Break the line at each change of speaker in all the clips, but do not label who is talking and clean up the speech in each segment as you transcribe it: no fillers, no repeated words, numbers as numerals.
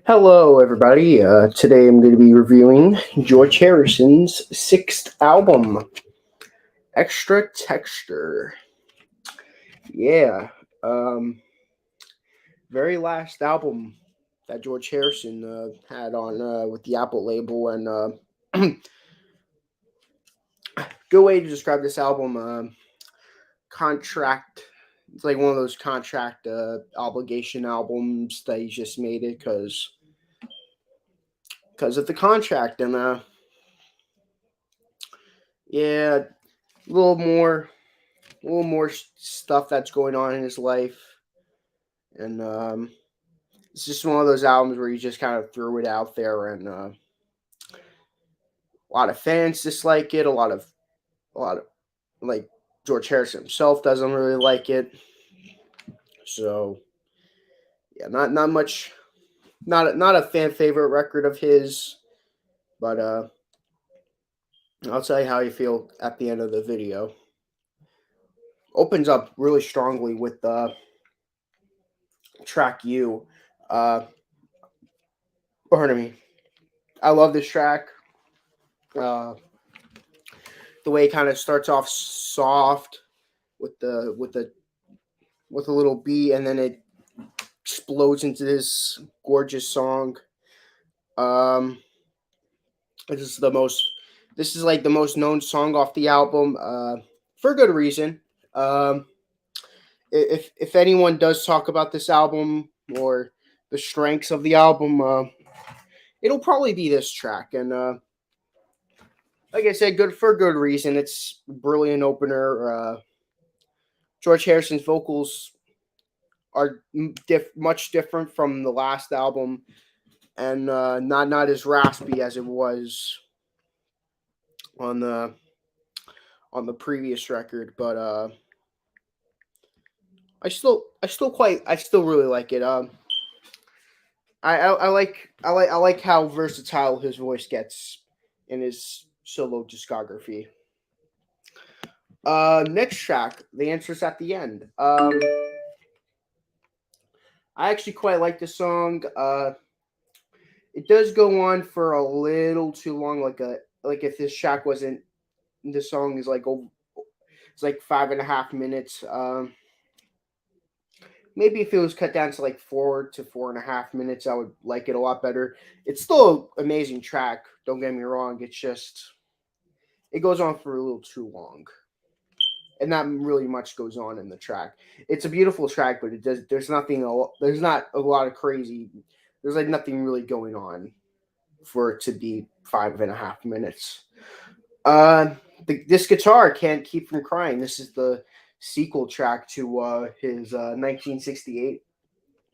Hello, everybody. Today I'm going to be reviewing George Harrison's sixth album, Extra Texture. Yeah, um, very last album that George Harrison had on with the Apple label, and good way to describe this album. Contract. It's like one of those contract obligation albums that he just made it because of the contract, and yeah, a little more stuff that's going on in his life, and it's just one of those albums where you just kind of threw it out there, and a lot of fans dislike it. A lot of like George Harrison himself doesn't really like it. So yeah, not much, not a fan favorite record of his, but I'll tell you how you feel at the end of the video. Opens up really strongly with track U. Uh, Pardon me. I love this track. Uh, the way it kind of starts off soft with a little beat, and then it explodes into this gorgeous song. Um, this is the most. This is like the most known song off the album, for good reason. Um, if anyone does talk about this album or the strengths of the album, it'll probably be this track. And like I said, good for good reason. It's a brilliant opener. George Harrison's vocals are much different from the last album, and not as raspy as it was on the previous record. But I still really like it. I like how versatile his voice gets in his solo discography. Next track, the answer's at the end. I actually quite like the song. It does go on for a little too long. Like if this track wasn't, the song is like it's like 5.5 minutes. Maybe if it was cut down to like 4 to 4.5 minutes, I would like it a lot better. It's still an amazing track. Don't get me wrong. It's just it goes on for a little too long, and not really much goes on in the track. It's a beautiful track, but it does. There's nothing. There's not a lot of crazy. There's like nothing really going on for it to be 5.5 minutes. This guitar can't keep from crying. This is the sequel track to his 1968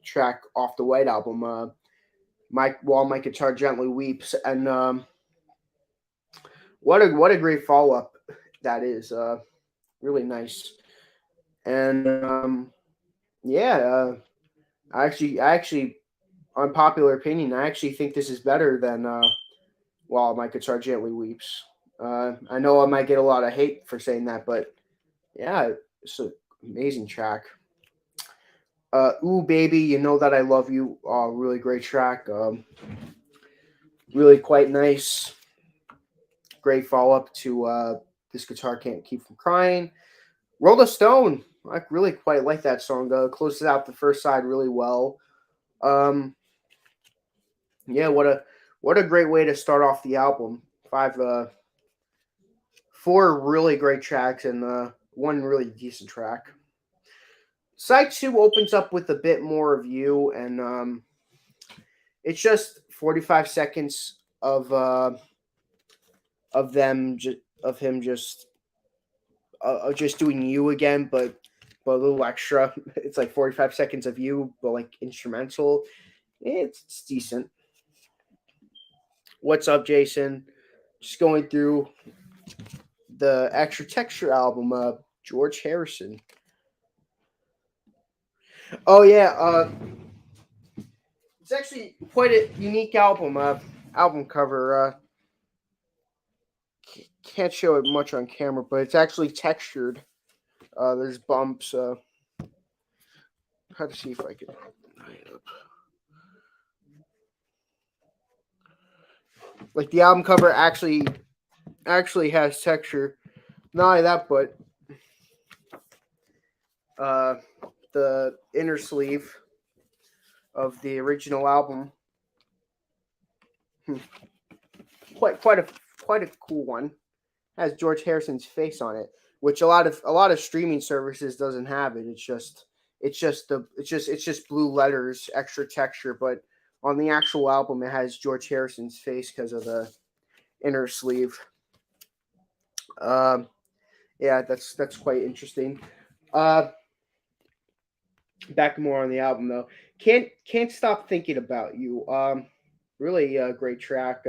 track off the White Album. While my guitar gently weeps, and what a great follow up that is. Really nice, and yeah, I actually, unpopular opinion, I actually think this is better than While My Guitar Gently Weeps. I know I might get a lot of hate for saying that, but yeah, it's an amazing track. Ooh Baby, You Know That I Love You. Really great track. Really quite nice. Great follow up to This Guitar Can't Keep From Crying. Roll the Stone. I really quite like that song. Closes out the first side really well. Um, yeah, what a great way to start off the album. Four really great tracks and one really decent track. Side two opens up with a bit more of you, and it's just 45 seconds of him just doing you again, but a little extra. It's like 45 seconds of you, but like instrumental. It's decent. What's up, Jason? Just going through the Extra Texture album, George Harrison. Oh yeah, it's actually quite a unique album. Album cover. Can't show it much on camera, but it's actually textured. There's bumps. How to see if I can line it up. Like the album cover actually has texture. Not only that, but uh, the inner sleeve of the original album, quite a cool one, has George Harrison's face on it, which a lot of streaming services doesn't have it. It's just blue letters, extra texture, but on the actual album it has George Harrison's face because of the inner sleeve. Um, yeah, that's quite interesting. Uh, Back more on the album though. Can't stop thinking about you. Really great track.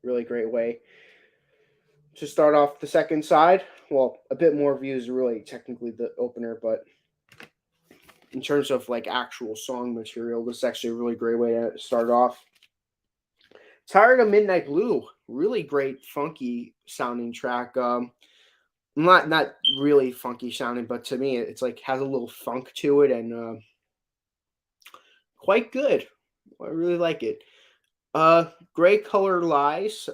Really great way to start off the second side. Well, a bit more views, really technically the opener, but in terms of like actual song material, this is actually a really great way to start off. Tired of Midnight Blue, really great funky sounding track. Not really funky sounding, but to me it's like has a little funk to it and quite good. I really like it. Gray Color Lies.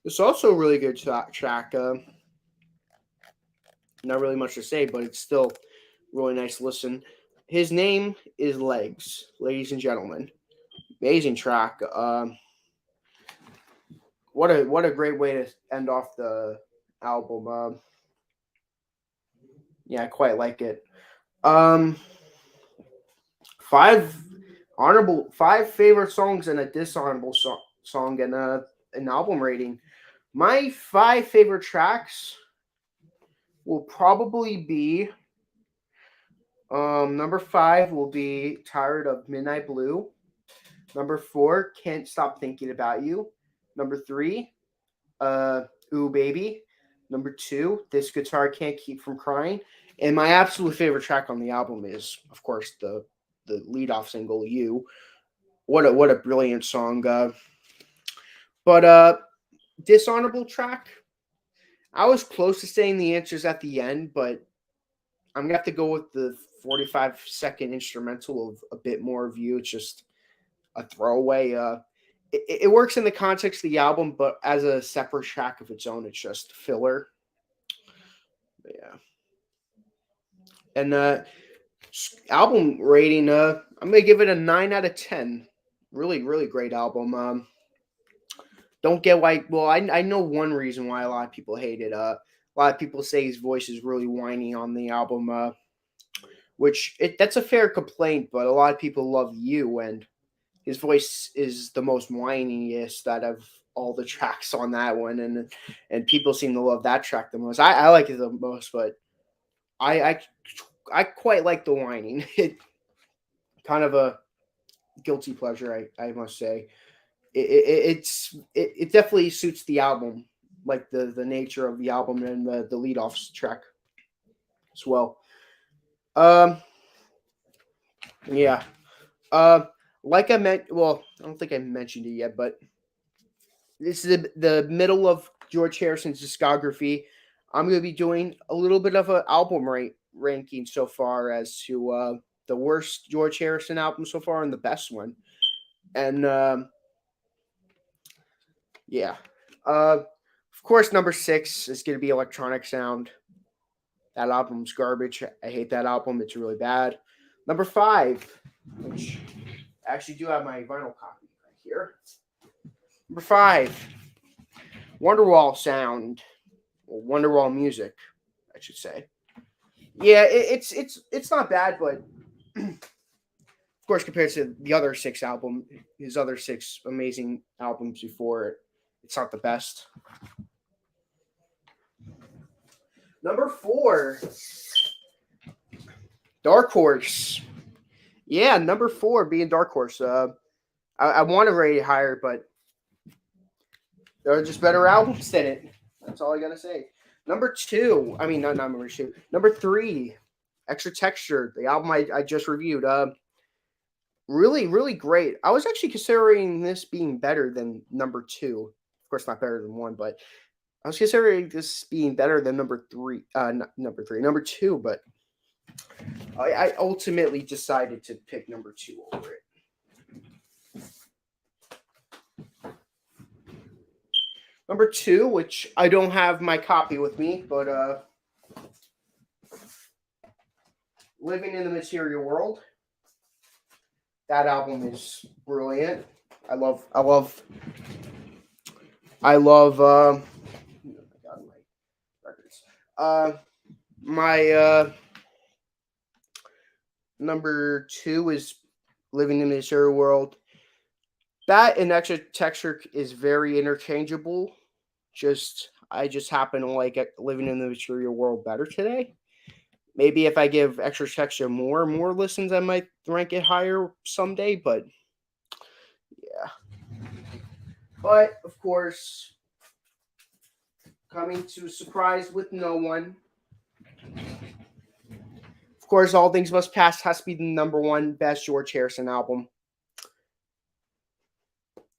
It's also a really good track. Not really much to say, but it's still really nice to listen. His name is Legs, ladies and gentlemen. Amazing track. What a great way to end off the album. Yeah, I quite like it. Um, five favorite songs and a dishonorable song and an album rating. My five favorite tracks will probably be number five will be Tired of Midnight Blue. Number four, Can't Stop Thinking About You. Number three, Ooh Baby. Number two, This Guitar Can't Keep From Crying. And my absolute favorite track on the album is, of course, the lead off single, You. What a brilliant song. But dishonorable track. I was close to saying the answers at the end, but I'm gonna have to go with the 45-second instrumental of a bit more of You. It's just a throwaway. It works in the context of the album, but as a separate track of its own, it's just filler. But yeah, and album rating, I'm gonna give it a 9 out of 10. Really great album. Don't get why. Well, I know one reason why a lot of people hate it. A lot of people say his voice is really whiny on the album. That's a fair complaint, but a lot of people love You, and his voice is the most whiniest out of all the tracks on that one, and people seem to love that track the most. I like it the most, but I I, I quite like the whining. It kind of a guilty pleasure, I must say. It definitely suits the album, like the nature of the album and the lead off track as well. Um, yeah. Uh, like I meant, well, I don't think I mentioned it yet, but this is the middle of George Harrison's discography. I'm going to be doing a little bit of an album ranking so far as to the worst George Harrison album so far and the best one. And yeah. Of course, number 6 is going to be Electronic Sound. That album's garbage. I hate that album. It's really bad. Number 5, which I actually do have my vinyl copy right here. Number 5, Wonderwall Sound. Or Wonderwall Music, I should say. Yeah, it's not bad, but of course, compared to the other 6 his other 6 amazing albums before it, it's not the best. Number 4, Dark Horse. Yeah, number 4 being Dark Horse. I want to rate it higher, but there are just better albums than it. That's all I gotta say. Number 2, I mean, not number 2. Number 3, Extra Texture, the album I just reviewed. Really great. I was actually considering this being better than number 2. Of course, not better than 1, but I was considering this being better than number 3. Number 2, but I ultimately decided to pick number 2 over it. Number 2, which I don't have my copy with me, but Living in the Material World. That album is brilliant. I love oh my god, my records. My number 2 is Living in the Material World. That and Extra Texture is very interchangeable. I just happen to like Living in the Material World better today. Maybe if I give Extra Texture more listens, I might rank it higher someday. But yeah. But of course, coming to Surprise with No One. Of course, All Things Must Pass has to be the number 1 best George Harrison album.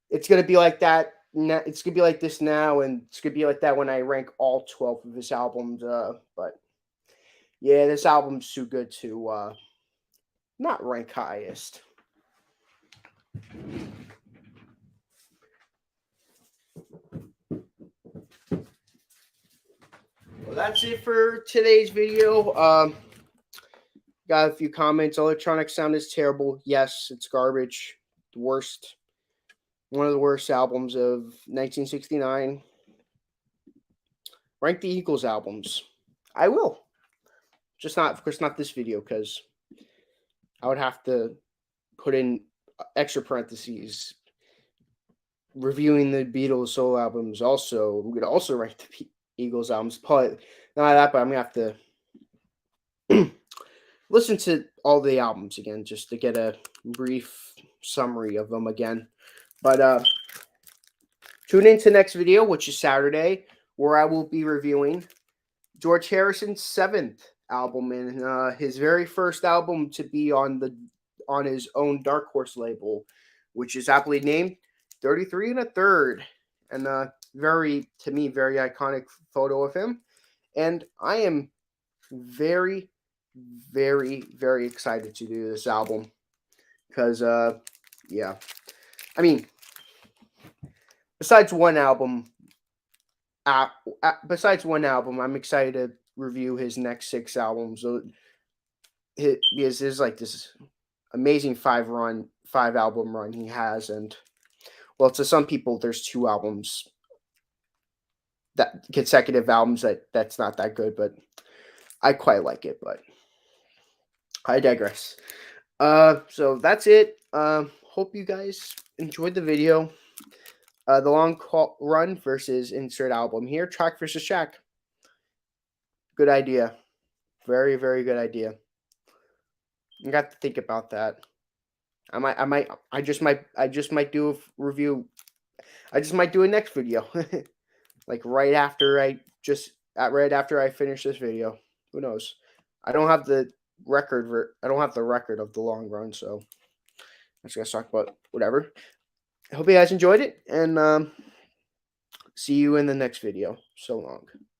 It's gonna be like that. It's gonna be like this now, and it's gonna be like that when I rank all 12 of his albums. But yeah, this album's too good to not rank highest. Well, that's it for today's video. Got a few comments. Electronic sound is terrible. Yes, it's garbage. The worst. One of the worst albums of 1969. Rank the Eagles albums. I will. Just not, of course, not this video, because I would have to put in extra parentheses. Reviewing the Beatles solo albums also. We could also rank the Eagles albums. But not that, but I'm going to have to listen to all the albums again just to get a brief summary of them again. But tune into next video, which is Saturday, where I will be reviewing George Harrison's 7th album and his very first album to be on his own Dark Horse label, which is aptly named 33 1/3, and very iconic photo of him. And I am very, very, very excited to do this album because yeah, I mean, besides one album, I'm excited to review his next 6 albums. So because there's like this amazing 5-album run he has, and well, to some people, there's 2 albums, that consecutive albums that's not that good, but I quite like it. But I digress. So that's it. Hope you guys enjoyed the video. The long run versus insert album here. Track versus track. Good idea. Very, very good idea. You got to think about that. I just might do a review. I just might do a next video. Like right after I finish this video. Who knows? I don't have the record of the long run, so I just gotta talk about whatever. I hope you guys enjoyed it, and see you in the next video. So long.